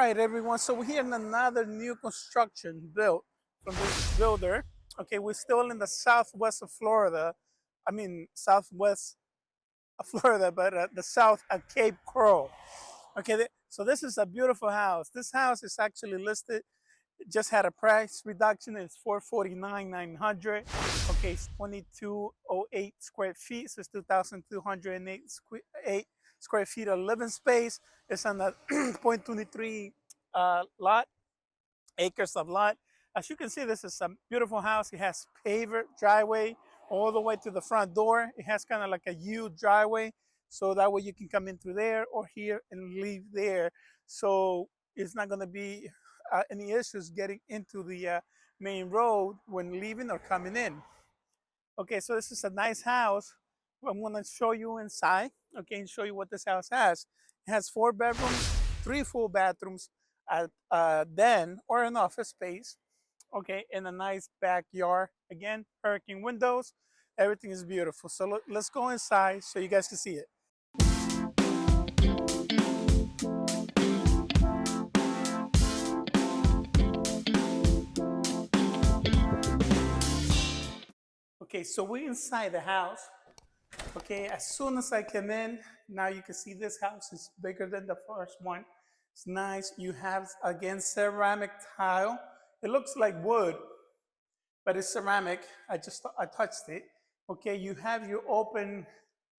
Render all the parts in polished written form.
right, everyone. So we're here in another new construction built from this builder. Okay, we're still in the southwest of Florida. I mean, southwest of Florida, but the south at Cape Coral. Okay, so this is a beautiful house. This house is actually listed. It just had a price reduction. It's $449,900. Okay, it's 2208 square feet. So it's 2,208 square feet of living space. It's on the .23 lot, acres of lot. As you can see, this is a beautiful house. It has paver driveway all the way to the front door. It has kind of like a U driveway, so that way you can come in through there or here and leave there. So it's not going to be any issues getting into the main road when leaving or coming in. Okay, so this is a nice house. I'm going to show you inside, okay, and show you what this house has. It has 4 bedrooms, 3 full bathrooms, a den or an office space, okay, and a nice backyard. Again, hurricane windows. Everything is beautiful. So let's go inside so you guys can see it. Okay, so we're inside the house. Okay, as soon as I came in, now you can see this house is bigger than the first one. It's nice. You have, again, ceramic tile. It looks like wood, but it's ceramic. I touched it. Okay, you have your open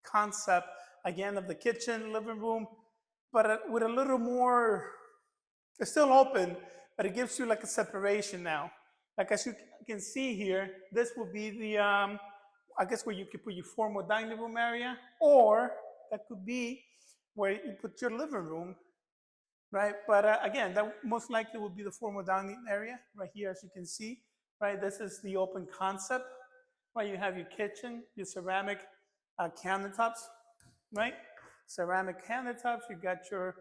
concept, again, of the kitchen, living room, but with a little more, it's still open, but it gives you like a separation now. Like as you can see here, this will be the, I guess where you could put your formal dining room area, or that could be where you put your living room, right? But again, that most likely would be the formal dining area right here, as you can see, right? This is the open concept, right? You have your kitchen, your ceramic countertops, right? Ceramic countertops. You got your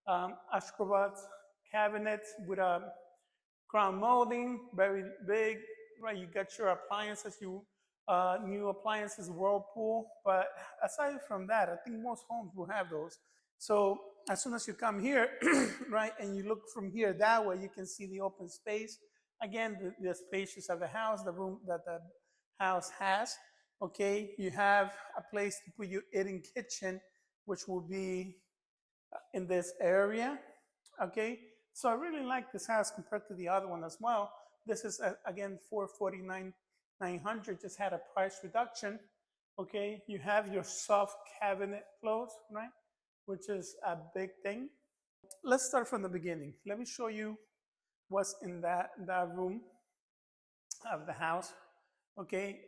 Ashgabat cabinet with a crown molding, very big, right? You got your appliances, new appliances, Whirlpool. But aside from that, I think most homes will have those. So as soon as you come here, right, and you look from here that way, you can see the open space. Again, the spacious of the house, the room that the house has. Okay, you have a place to put your eating kitchen, which will be in this area. Okay, so I really like this house compared to the other one as well. This is again $449,900. Just had a price reduction. Okay, you have your soft cabinet clothes, right, which is a big thing. Let's start from the beginning. Let me show you what's in that room of the house. Okay,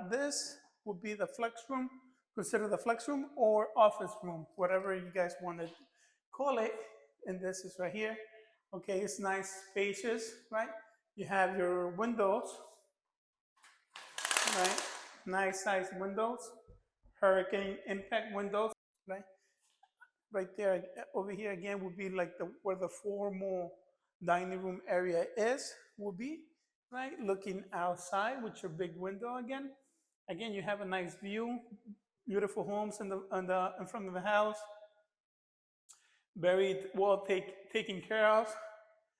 this would be the flex room. Consider the flex room or office room, whatever you guys want to call it. And this is right here. Okay, it's nice, spacious, right? You have your windows, right? Nice size windows, hurricane impact windows, right? Right there, over here again would be like where the formal dining room area is, will be, right? Looking outside with your big window again. Again, you have a nice view, beautiful homes in front of the house, very well taken care of.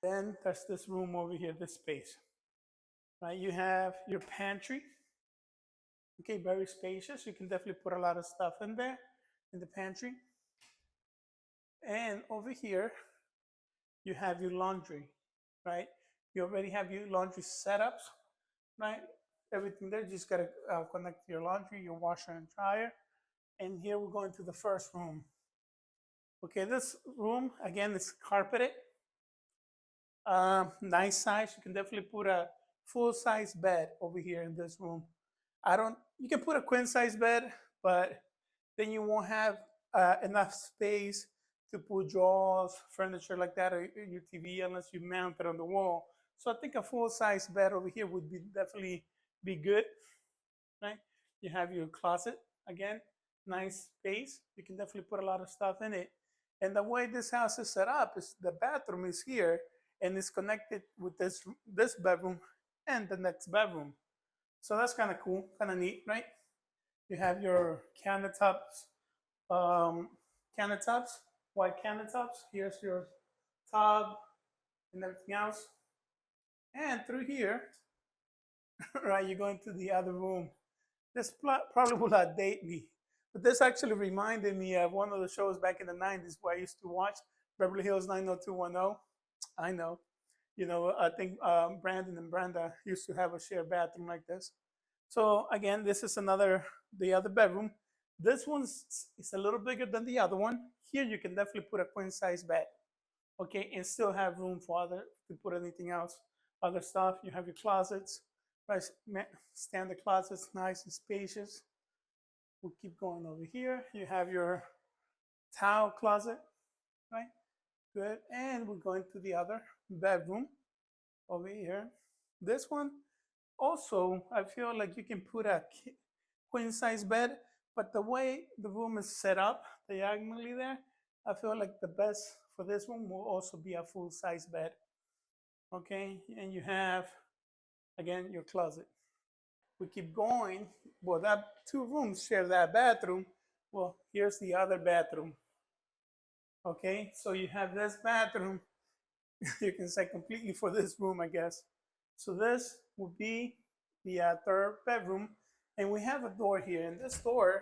Then there's this room over here, this space, right? You have your pantry. Okay, very spacious. You can definitely put a lot of stuff in there in the pantry. And over here, you have your laundry, right? You already have your laundry setups, right? Everything there, you just gotta connect your laundry, your washer and dryer. And here we're going to the first room. Okay, this room, again, is carpeted. Nice size. You can definitely put a full-size bed over here in this room. You can put a queen-size bed, but then you won't have enough space to put drawers, furniture like that, or your TV unless you mount it on the wall. So I think a full-size bed over here would definitely be good, right? You have your closet, again, nice space. You can definitely put a lot of stuff in it. And the way this house is set up is the bathroom is here and it's connected with this bedroom and the next bedroom. So that's kind of cool, kind of neat, right? You have your countertops, white countertops. Here's your tub, and everything else. And through here, right, you go into the other room. This probably will not date me, but this actually reminded me of one of the shows back in the 90s where I used to watch, Beverly Hills 90210. I know. You know, I think Brandon and Brenda used to have a shared bathroom like this. So again, this is the other bedroom. This one's is a little bigger than the other one. Here you can definitely put a queen size bed, okay, and still have room for other to put anything else, other stuff. You have your closets, right? Standard closets, nice and spacious. We'll keep going over here. You have your towel closet, right? Good. And we're going to the other bedroom over here. This one also, I feel like you can put a queen size bed, but the way the room is set up diagonally there, I feel like the best for this one will also be a full size bed. Okay, and you have again your closet. We keep going. Well, that two rooms share that bathroom. Well, here's the other bathroom. Okay, so you have this bathroom, you can say completely for this room, I guess. So this will be the third bedroom, and we have a door here, and this door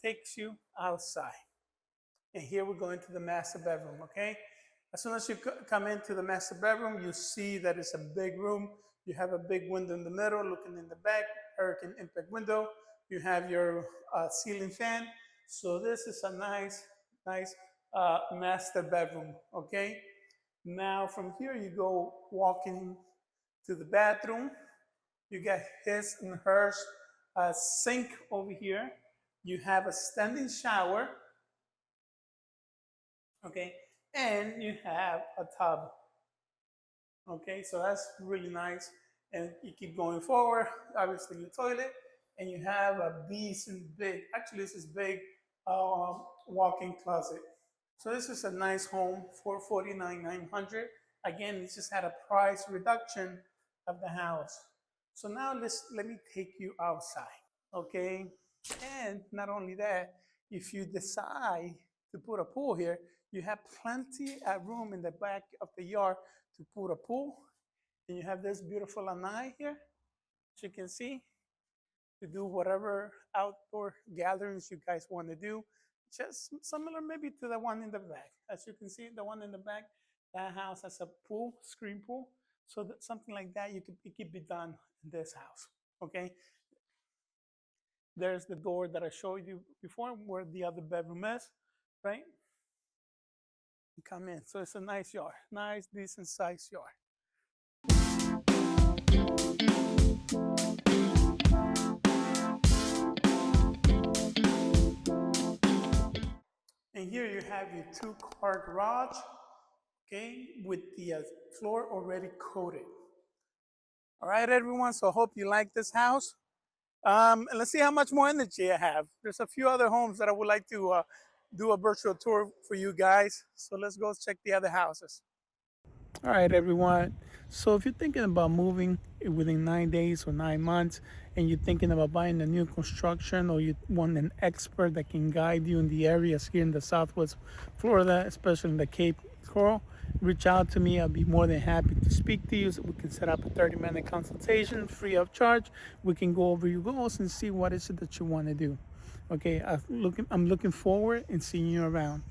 takes you outside. And here we're going to the master bedroom, okay? As soon as you come into the master bedroom, you see that it's a big room. You have a big window in the middle, looking in the back, hurricane impact window. You have your ceiling fan. So this is a nice master bedroom, okay? Now from here you go walking to the bathroom. You get his and hers sink over here. You have a standing shower, okay, and you have a tub, okay. So that's really nice. And you keep going forward. Obviously, your toilet, and you have a decent big. Actually, this is big walk-in closet. So this is a nice home for $49,900. Again, it just had a price reduction of the house. So now let me take you outside, okay? And not only that, if you decide to put a pool here, you have plenty of room in the back of the yard to put a pool. And you have this beautiful lanai here, as you can see, to do whatever outdoor gatherings you guys want to do. Just similar maybe to the one in the back. As you can see, the one in the back, that house has a pool, screen pool. So that something like that, it could be done in this house, okay? There's the door that I showed you before where the other bedroom is, right? You come in. So it's a nice yard, nice, decent sized yard. And here you have your two-car garage, okay, with the floor already coated. All right, everyone, so I hope you like this house. And let's see how much more energy I have. There's a few other homes that I would like to do a virtual tour for you guys. So let's go check the other houses. All right, everyone. So if you're thinking about moving within 9 days or 9 months, and you're thinking about buying a new construction, or you want an expert that can guide you in the areas here in the Southwest Florida, especially in the Cape Coral, reach out to me. I'll be more than happy to speak to you. So we can set up a 30-minute consultation free of charge. We can go over your goals and see what is it that you want to do. Okay, I'm looking forward and seeing you around.